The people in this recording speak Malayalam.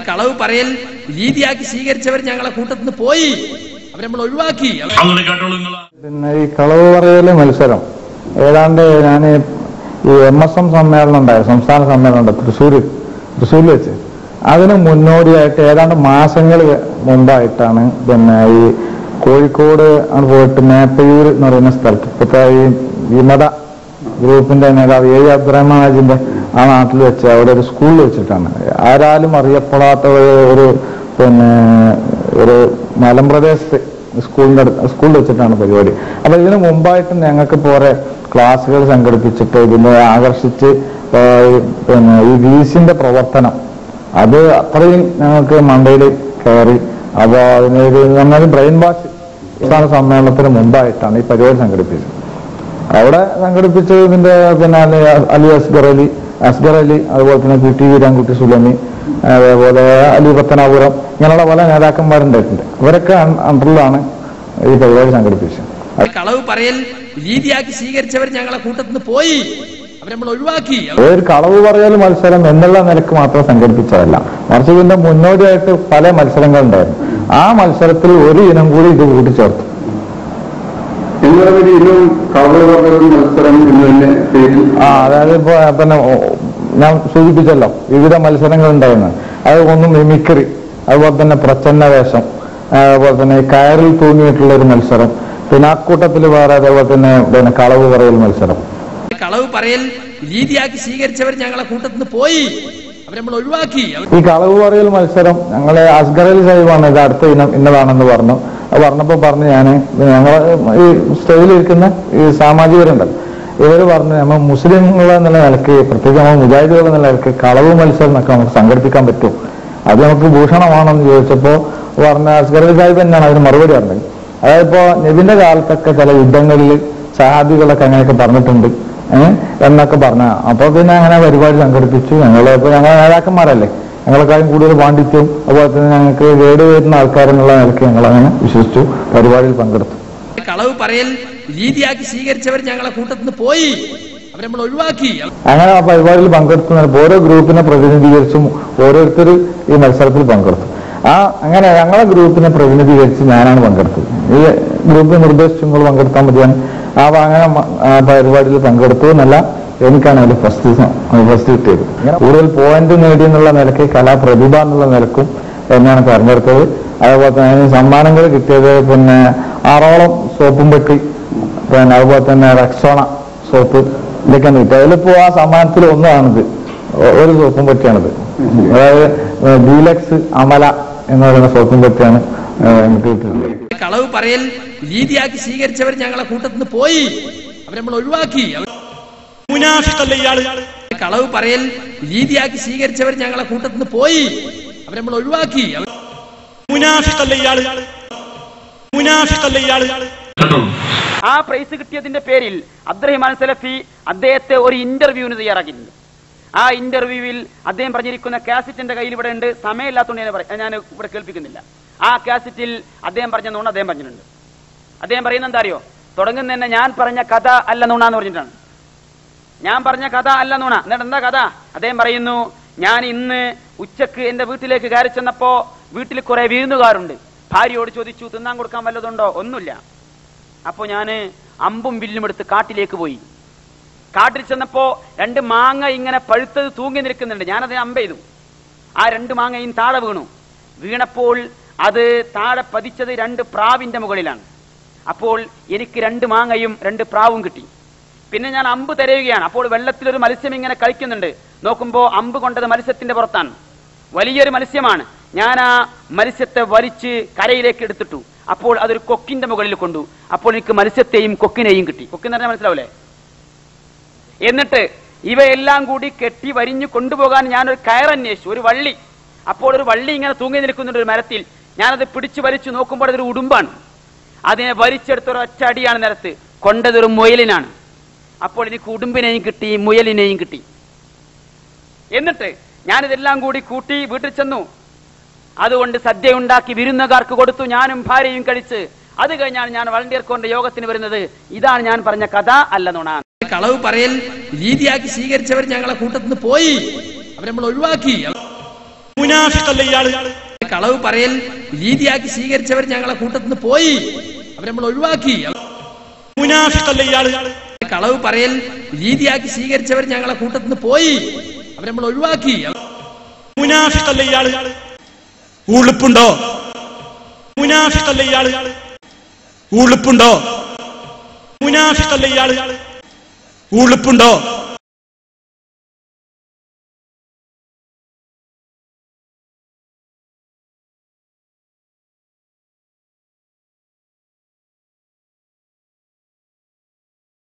കളവ് പറയൽ രീതിയാക്കി സ്വീകരിച്ചവർ ഞങ്ങളെ കൂട്ടത്തിൽ നിന്ന് പോയി, അവരെ നമ്മൾ ഒഴിവാക്കി. പിന്നെ ഈ കളവ് പറയല് മത്സരം ഏതാണ്ട് ഞാൻ ഈ MSM സമ്മേളനം ഉണ്ടായത്, സംസ്ഥാന സമ്മേളനം ഉണ്ട് തൃശ്ശൂരിൽ വെച്ച്. അതിന് മുന്നോടിയായിട്ട് ഏതാണ്ട് മാസങ്ങൾ മുമ്പായിട്ടാണ് പിന്നെ ഈ കോഴിക്കോട് പോയിട്ട് മേപ്പയൂർ എന്ന് പറയുന്ന സ്ഥലത്ത്, ഇപ്പോഴത്തെ ഈ വിമത ഗ്രൂപ്പിന്റെ നേതാവ് A. അബ്ദുറഹ്മാൻ ഹാജിന്റെ ആ നാട്ടിൽ വെച്ച് അവിടെ ഒരു സ്കൂളിൽ വെച്ചിട്ടാണ്, ആരാലും അറിയപ്പെടാത്ത ഒരു പിന്നെ ഒരു മലമ്പ്രദേശത്ത് സ്കൂളിൽ വെച്ചിട്ടാണ് പരിപാടി. അപ്പൊ ഇതിന് മുമ്പായിട്ട് ഞങ്ങൾക്ക് കുറെ ക്ലാസ്സുകൾ സംഘടിപ്പിച്ചിട്ട് ഇതിനെ ആകർഷിച്ച് പിന്നെ ഈ വീസിന്റെ പ്രവർത്തനം അത് അത്രയും ഞങ്ങൾക്ക് മണ്ടയിൽ കയറി. അപ്പൊ അതിനൊരു നന്നായി ബ്രെയിൻ വാഷ് സംസ്ഥാന സമ്മേളനത്തിന് മുമ്പായിട്ടാണ് ഈ പരിപാടി സംഘടിപ്പിച്ചത്. അവിടെ സംഘടിപ്പിച്ചത് ഇതിന്റെ പിന്നെ അലി അസ്ഗർ അലി അതുപോലെ തന്നെ PT വീരാൻകുട്ടി സുലമി, അതേപോലെ അലി പത്തനാപുരം, ഇങ്ങനെയുള്ള പല നേതാക്കന്മാരുണ്ടായിട്ടുണ്ട്. അവരൊക്കെ അണ്ടറിലാണ് ഈ പരിപാടി സംഘടിപ്പിച്ചത്. കളവ് പറയൽ രീതിയാക്കി സ്വീകരിച്ചവർ ഞങ്ങളെ കൂട്ടത്തിൽ നിന്ന് പോയി, അവരെ നമ്മൾ ഒഴിവാക്കി. ഒരു കളവ് പറയൽ മത്സരം എന്നുള്ള നിലക്ക് മാത്രം സംഘടിപ്പിച്ചതല്ല, മറിച്ച് ഇതിന്റെ മുന്നോടിയായിട്ട് പല മത്സരങ്ങൾ ഉണ്ടായിരുന്നു. ആ മത്സരത്തിൽ ഒരു ഇനം കൂടി ഇത് കൂട്ടിച്ചേർത്തു. അതായത് ഇപ്പൊ പിന്നെ ഞാൻ സൂചിപ്പിച്ചല്ലോ, വിവിധ മത്സരങ്ങൾ ഉണ്ടായിരുന്നു. അത് ഒന്ന് മിമിക്രി, അതുപോലെ തന്നെ പ്രച്ഛന്ന വേഷം, അതുപോലെ തന്നെ കയറിൽ തൂങ്ങിയിട്ടുള്ള ഒരു മത്സരം, പിന്നെ അക്കൂട്ടത്തിൽ വേറെ അതേപോലെ തന്നെ പിന്നെ കളവ് പറയൽ മത്സരം. കളവ് പറയൽ രീതിയാക്കി സ്വീകരിച്ചവർ ഞങ്ങളെ കൂട്ടത്തിൽ നിന്ന് പോയി, അവരെ നമ്മൾ ഒഴിവാക്കി. ഈ കളവ് പറയൽ മത്സരം ഞങ്ങളെ അസ്ഗർ അലി സാഹിബാണ് ഇത് അടുത്ത ഇനം ഇന്നതാണെന്ന് പറഞ്ഞു. അത് പറഞ്ഞപ്പോ പറഞ്ഞു ഞങ്ങൾ ഈ സ്റ്റേജിലിരിക്കുന്ന ഈ സാമാജികരുണ്ടല്ലോ, ഇവര് പറഞ്ഞു നമ്മൾ മുസ്ലിങ്ങൾ എന്നുള്ള നിലയ്ക്ക്, പ്രത്യേകിച്ച് നമ്മൾ മുജാഹിദുകൾ എന്നുള്ള നിലയ്ക്ക് കളവ് മത്സരം എന്നൊക്കെ നമുക്ക് സംഘടിപ്പിക്കാൻ പറ്റും, അത് നമുക്ക് ഭൂഷണമാണെന്ന് ചോദിച്ചപ്പോ പറഞ്ഞ അസ്ഗർ അലി സാഹിബ് തന്നെയാണ് അതിന് മറുപടി പറഞ്ഞത്. അതായത് ഇപ്പോ നബിന്റെ കാലത്തൊക്കെ ചില യുദ്ധങ്ങളിൽ സഹാബികളൊക്കെ അങ്ങനെയൊക്കെ പറഞ്ഞിട്ടുണ്ട് എന്നൊക്കെ പറഞ്ഞ. അപ്പൊ പിന്നെ അങ്ങനെ പരിപാടി സംഘടിപ്പിച്ചു. ഞങ്ങളിപ്പോ ഞങ്ങൾ നേതാക്കന്മാരല്ലേ, ഞങ്ങളെക്കാളും കൂടുതൽ പാണ്ഡിത്യവും അതുപോലെ തന്നെ ഞങ്ങൾക്ക് വേട് വരുന്ന ആൾക്കാരെന്നുള്ള നിലയ്ക്ക് ഞങ്ങൾ അങ്ങനെ വിശ്വസിച്ചു പരിപാടിയിൽ പങ്കെടുത്തു. കളവ് പറയൽ രീതിയാക്കി സ്വീകരിച്ചവർ ഞങ്ങളെ കൂട്ടത്തിൽ നിന്ന് പോയി, അവരെ നമ്മൾ ഒഴിവാക്കി. അങ്ങനെ ആ പരിപാടിയിൽ പങ്കെടുത്തുന്ന ഓരോ ഗ്രൂപ്പിനെ പ്രതിനിധീകരിച്ചും ഓരോരുത്തർ ഈ മത്സരത്തിൽ പങ്കെടുത്തു. അങ്ങനെ ഞങ്ങളെ ഗ്രൂപ്പിനെ പ്രതിനിധീകരിച്ച് ഞാനാണ് പങ്കെടുത്തത്. ഈ ഗ്രൂപ്പിൽ നിർദ്ദേശിച്ചു നിങ്ങൾ പങ്കെടുത്താൽ മതിയാണ്. അങ്ങനെ പരിപാടിയിൽ പങ്കെടുത്തു എന്നല്ല, എനിക്കാണ് അതിൽ ഫസ്റ്റ് കിട്ടിയത്. ഇങ്ങനെ കൂടുതൽ പോയിന്റ് നേടി എന്നുള്ള നിലയ്ക്ക് കലാപ്രതിഭ എന്നുള്ള നിലക്കും എന്നെയാണ് തെരഞ്ഞെടുത്തത്. അതുപോലെ തന്നെ സമ്മാനങ്ങൾ കിട്ടിയത് പിന്നെ 6ഓളം സോപ്പും പെട്ടി, പിന്നെ അതുപോലെ തന്നെ റെക്സോണ സോപ്പ്, ഇതൊക്കെയാണ് കിട്ടിയത്. അതിലിപ്പോ ആ സമ്മാനത്തിൽ ഒന്നാണിത്, ഒരു സോപ്പും പെട്ടിയാണിത്. അതായത് ഡീലക്സ് അമല എന്ന് പറയുന്ന സോപ്പും പെട്ടിയാണ് എനിക്ക് കിട്ടിയിട്ടുണ്ട്. കളവ് പറയൽ രീതിയാക്കി സ്വീകരിച്ചവർ ഞങ്ങളെ കൂട്ടത്തിൽ നിന്ന് പോയി, അവരെ നമ്മൾ ഒഴിവാക്കി. കളവ് പറയൽ രീതിയാക്കി സ്വീകരിച്ചവർ ഞങ്ങളെ കൂട്ടത്തിൽ നിന്ന് പോയി, അവരെ നമ്മൾ ഒഴിവാക്കി. ആ പ്രൈസ് കിട്ടിയതിന്റെ പേരിൽ അബ്ദുറഹിമാൻ സലഫി അദ്ദേഹത്തെ ഒരു ഇന്റർവ്യൂവിന് തയ്യാറാക്കിയിട്ടുണ്ട്. ആ ഇന്റർവ്യൂവിൽ അദ്ദേഹം പറഞ്ഞിരിക്കുന്ന കാസറ്റിന്റെ കയ്യിൽ ഇവിടെ ഉണ്ട്, സമയമില്ലാത്തതുകൊണ്ട് ഞാൻ ഇവിടെ കേൾപ്പിക്കുന്നില്ല. ആ കാസറ്റിൽ അദ്ദേഹം പറഞ്ഞ നുണ അദ്ദേഹം പറഞ്ഞിട്ടുണ്ട്. അദ്ദേഹം പറയുന്നത് എന്താ അറിയോ? തുടങ്ങുന്ന തന്നെ ഞാൻ പറഞ്ഞ കഥ അല്ല നുണ എന്ന് പറഞ്ഞിട്ടാണ്. ഞാൻ പറഞ്ഞ കഥ അല്ല നുണ. എന്നിട്ട് എന്താ കഥ? അദ്ദേഹം പറയുന്നു, ഞാൻ ഇന്ന് ഉച്ചക്ക് എന്റെ വീട്ടിലേക്ക് കയറി ചെന്നപ്പോ വീട്ടിൽ കുറെ വിരുന്നുകാരുണ്ട്. ഭാര്യയോട് ചോദിച്ചു തിന്നാൻ കൊടുക്കാൻ വല്ലതുണ്ടോ? ഒന്നുമില്ല. അപ്പോ ഞാന് അമ്പും വില്ലും എടുത്ത് കാട്ടിലേക്ക് പോയി. കാട്ടിൽ ചെന്നപ്പോ 2 മാങ്ങ ഇങ്ങനെ പഴുത്തത് തൂങ്ങി നിൽക്കുന്നുണ്ട്. ഞാനതിനെ അമ്പ ചെയ്തു. ആ 2 മാങ്ങയും താഴെ വീണു. വീണപ്പോൾ അത് താഴെ പതിച്ചത് 2 പ്രാവിന്റെ മുകളിലാണ്. അപ്പോൾ എനിക്ക് 2 മാങ്ങയും 2 പ്രാവും കിട്ടി. പിന്നെ ഞാൻ അമ്പ് തിരയുകയാണ്. അപ്പോൾ വെള്ളത്തിലൊരു മത്സ്യം ഇങ്ങനെ കളിക്കുന്നുണ്ട്. നോക്കുമ്പോ അമ്പ് കൊണ്ടത് മത്സ്യത്തിന്റെ പുറത്താണ്. വലിയൊരു മത്സ്യമാണ്. ഞാൻ ആ മത്സ്യത്തെ വലിച്ച് കരയിലേക്ക് എടുത്തിട്ടു. അപ്പോൾ അതൊരു കൊക്കിന്റെ മുകളിൽ കൊണ്ടു. അപ്പോൾ എനിക്ക് മത്സ്യത്തെയും കൊക്കിനെയും കിട്ടി. കൊക്കെന്ന് പറഞ്ഞാൽ മനസ്സിലാവൂലേ? എന്നിട്ട് ഇവയെല്ലാം കൂടി കെട്ടി വരിഞ്ഞു കൊണ്ടുപോകാൻ ഞാനൊരു കയറന്വേഷിച്ചു, ഒരു വള്ളി. അപ്പോൾ ഒരു വള്ളി ഇങ്ങനെ തൂങ്ങി നിൽക്കുന്നുണ്ട് ഒരു മരത്തിൽ. ഞാനത് പിടിച്ചു വലിച്ചു നോക്കുമ്പോൾ അതൊരു ഉടുമ്പാണ്. അതിനെ വലിച്ചെടുത്തൊരു ഒറ്റ അടിയാണ് നിലത്ത് കൊണ്ടതൊരു മുയലിനാണ്. അപ്പോൾ എനിക്ക് ഉടുമ്പിനെയും കിട്ടി, മുയലിനെയും കിട്ടി. എന്നിട്ട് ഞാനിതെല്ലാം കൂടി കൂട്ടി വീട്ടിൽ ചെന്നു. അതുകൊണ്ട് സദ്യ ഉണ്ടാക്കി വിരുന്നുകാർക്ക് കൊടുത്തു. ഞാനും ഭാര്യയും കഴിച്ച് അത് കഴിഞ്ഞാണ് ഞാൻ വളണ്ടിയർക്കോന്റെ യോഗത്തിന് വരുന്നത്. ഇതാണ് ഞാൻ പറഞ്ഞ കഥ അല്ല നുണ. കളവ് പറയൽ രീതിയാക്കി സ്വീകരിച്ചവർ ഞങ്ങളെ കൂട്ടത്തിൽ നിന്ന് പോയി, അവരെ നമ്മൾ ഒഴിവാക്കി. മുനാഫിഖല്ലേ ഇയാള്? കളവ് പറയൽ രീതിയാക്കി സ്വീകരിച്ചവർ ഞങ്ങളെ കൂട്ടത്തിൽ നിന്ന് പോയി, അവരെ നമ്മൾ ഒഴിവാക്കി. മുനാഫിഖല്ലേ ഇയാള്? കളവ് പറയൽ രീതിയാക്കി സ്വീകരിച്ചവർ ഞങ്ങളെ കൂട്ടത്തിൽ നിന്ന് പോയി, അവരെ നമ്മൾ ഒഴിവാക്കി. മുനാഫിഖല്ലേ ഇയാള്? ഉളുപ്പുണ്ടോ? മുനാഫിഖല്ലേ ഇയാള്? ഉളുപ്പുണ്ടോ? മുനാഫിഖല്ലേ ഇയാള്? ഉളുപ്പുണ്ടോ?